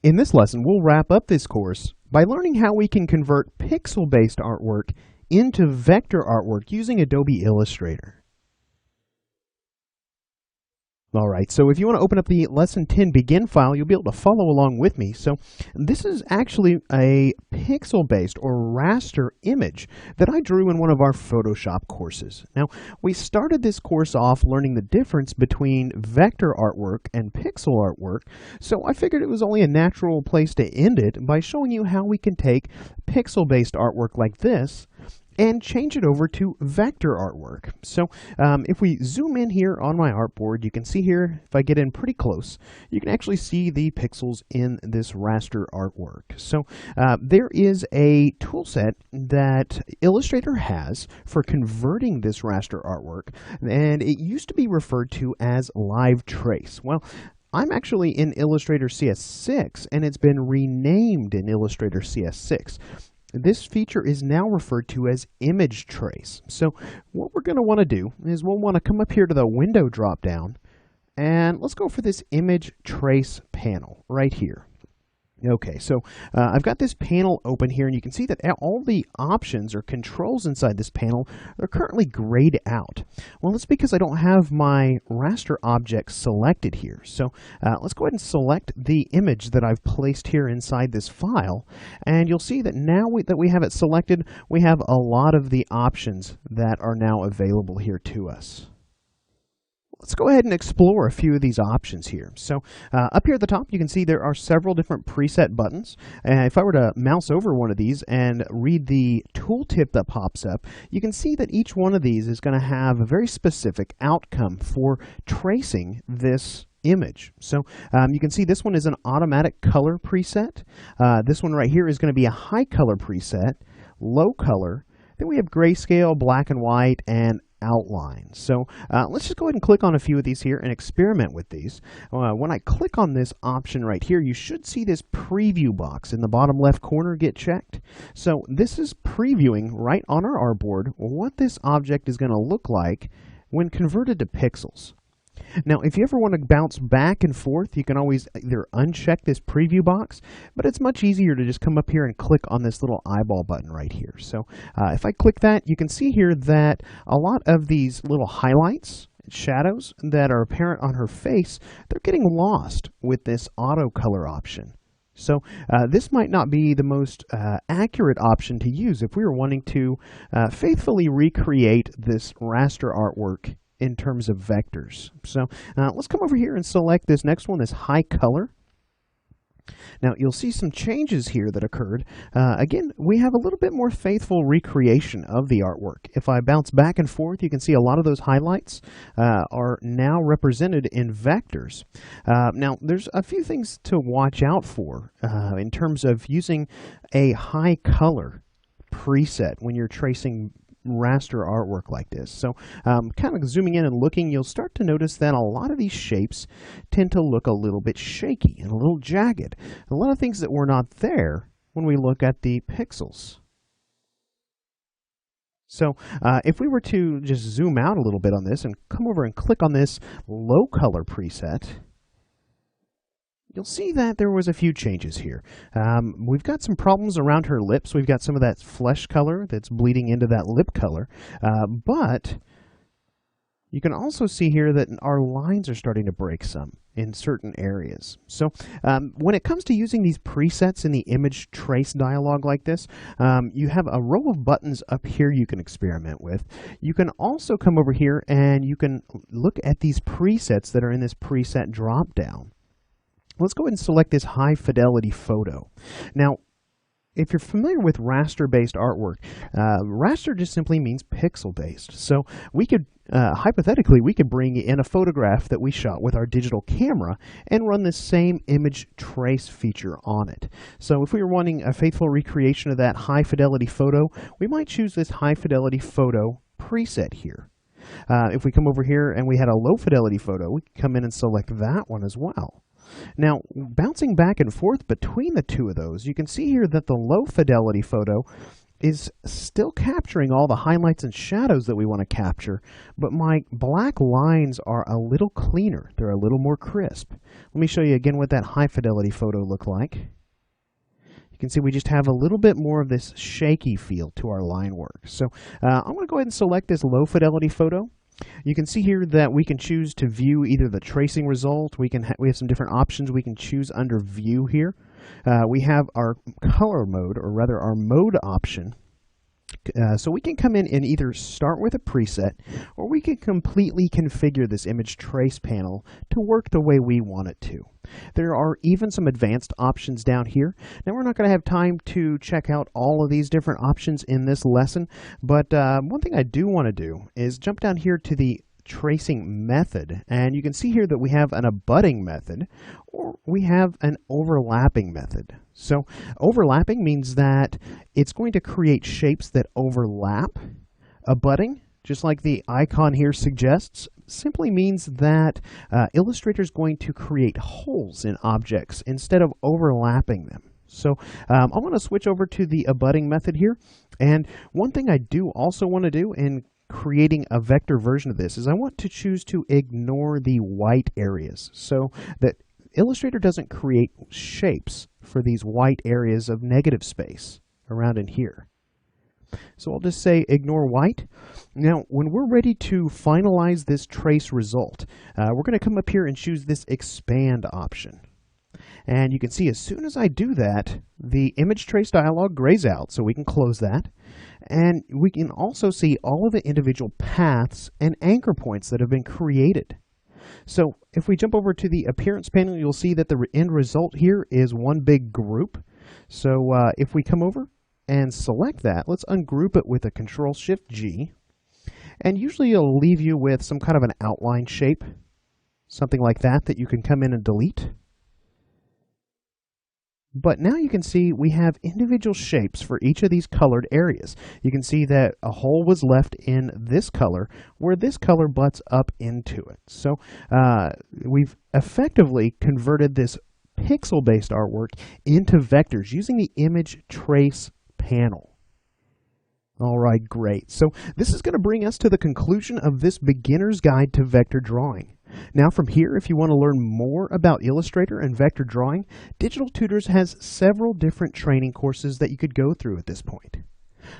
In this lesson, we'll wrap up this course by learning how we can convert pixel-based artwork into vector artwork using Adobe Illustrator. All right, so if you want to open up the Lesson 10 Begin file, you'll be able to follow along with me. So this is actually a pixel-based or raster image that I drew in one of our Photoshop courses. Now, we started this course off learning the difference between vector artwork and pixel artwork, so I figured it was only a natural place to end it by showing you how we can take pixel-based artwork like this and change it over to vector artwork. So if we zoom in here on my artboard, you can see here, if I get in pretty close, you can actually see the pixels in this raster artwork. So there is a tool set that Illustrator has for converting this raster artwork, and it used to be referred to as Live Trace. Well, I'm actually in Illustrator CS6, and it's been renamed in Illustrator CS6. This feature is now referred to as Image Trace. So what we're going to want to do is we'll want to come up here to the Window drop-down, and let's go for this Image Trace panel right here. Okay, so I've got this panel open here, and you can see that all the options or controls inside this panel are currently grayed out. Well, that's because I don't have my raster object selected here. So let's go ahead and select the image that I've placed here inside this file, and you'll see that now that we have it selected, we have a lot of the options that are now available here to us. Let's go ahead and explore a few of these options here. So up here at the top, you can see there are several different preset buttons. If I were to mouse over one of these and read the tooltip that pops up, you can see that each one of these is going to have a very specific outcome for tracing this image. So you can see this one is an automatic color preset. This one right here is going to be a high color preset, low color. Then we have grayscale, black and white, and outline. So let's just go ahead and click on a few of these here and experiment with these. When I click on this option right here, you should see this preview box in the bottom left corner get checked. So this is previewing right on our artboard what this object is going to look like when converted to pixels. Now, if you ever want to bounce back and forth, you can always either uncheck this preview box, but it's much easier to just come up here and click on this little eyeball button right here. So if I click that, you can see here that a lot of these little highlights, shadows that are apparent on her face, they're getting lost with this auto color option. So this might not be the most accurate option to use if we were wanting to faithfully recreate this raster artwork in terms of vectors. So let's come over here and select this next one, this high color. Now you'll see some changes here that occurred. Again, we have a little bit more faithful recreation of the artwork. If I bounce back and forth, you can see a lot of those highlights are now represented in vectors. Now there's a few things to watch out for in terms of using a high color preset when you're tracing raster artwork like this. So kind of zooming in and looking, you'll start to notice that a lot of these shapes tend to look a little bit shaky and a little jagged. A lot of things that were not there when we look at the pixels. So if we were to just zoom out a little bit on this and come over and click on this low color preset, you'll see that there was a few changes here. We've got some problems around her lips. We've got some of that flesh color that's bleeding into that lip color. But you can also see here that our lines are starting to break some in certain areas. So when it comes to using these presets in the image trace dialog like this, you have a row of buttons up here you can experiment with. You can also come over here and you can look at these presets that are in this preset drop down. Let's go ahead and select this high fidelity photo. Now, if you're familiar with raster-based artwork, raster just simply means pixel-based. So we could, hypothetically, we could bring in a photograph that we shot with our digital camera and run this same image trace feature on it. So if we were wanting a faithful recreation of that high fidelity photo, we might choose this high fidelity photo preset here. If we come over here and we had a low fidelity photo, we can come in and select that one as well. Now, bouncing back and forth between the two of those, you can see here that the low fidelity photo is still capturing all the highlights and shadows that we want to capture, but my black lines are a little cleaner. They're a little more crisp. Let me show you again what that high fidelity photo looked like. You can see we just have a little bit more of this shaky feel to our line work. So I'm going to go ahead and select this low fidelity photo. You can see here that we can choose to view either the tracing result. We have some different options we can choose under view here. We have our color mode, or rather our mode option. So we can come in and either start with a preset, or we can completely configure this image trace panel to work the way we want it to. There are even some advanced options down here. Now, we're not going to have time to check out all of these different options in this lesson, but one thing I do want to do is jump down here to the tracing method, and you can see here that we have an abutting method, or we have an overlapping method. So overlapping means that it's going to create shapes that overlap. Abutting, just like the icon here suggests, simply means that Illustrator is going to create holes in objects instead of overlapping them. So I want to switch over to the abutting method here, and one thing I do also want to do in creating a vector version of this is I want to choose to ignore the white areas so that Illustrator doesn't create shapes for these white areas of negative space around in here. So I'll just say ignore white. Now, when we're ready to finalize this trace result, we're going to come up here and choose this expand option. And you can see as soon as I do that, the image trace dialog grays out, so we can close that. And we can also see all of the individual paths and anchor points that have been created. So if we jump over to the appearance panel, you'll see that the end result here is one big group. So if we come over and select that, let's ungroup it with a Control-Shift-G. And usually it'll leave you with some kind of an outline shape, something like that, that you can come in and delete. But now you can see we have individual shapes for each of these colored areas. You can see that a hole was left in this color where this color butts up into it. So we've effectively converted this pixel-based artwork into vectors using the image trace panel. All right, great. So this is going to bring us to the conclusion of this beginner's guide to vector drawing. Now from here, if you want to learn more about Illustrator and vector drawing, Digital Tutors has several different training courses that you could go through at this point.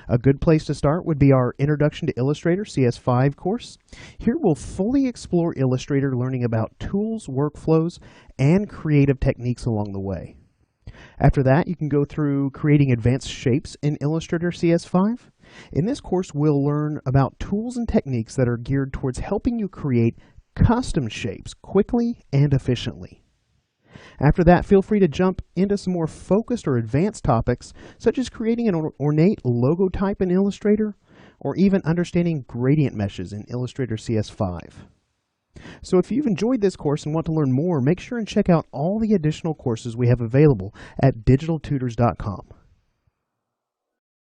A good place to start would be our Introduction to Illustrator CS5 course. Here we'll fully explore Illustrator, learning about tools, workflows, and creative techniques along the way. After that, you can go through creating advanced shapes in Illustrator CS5. In this course, we'll learn about tools and techniques that are geared towards helping you create custom shapes quickly and efficiently. After that, feel free to jump into some more focused or advanced topics, such as creating an ornate logo type in Illustrator, or even understanding gradient meshes in Illustrator CS5. So if you've enjoyed this course and want to learn more, make sure and check out all the additional courses we have available at digitaltutors.com.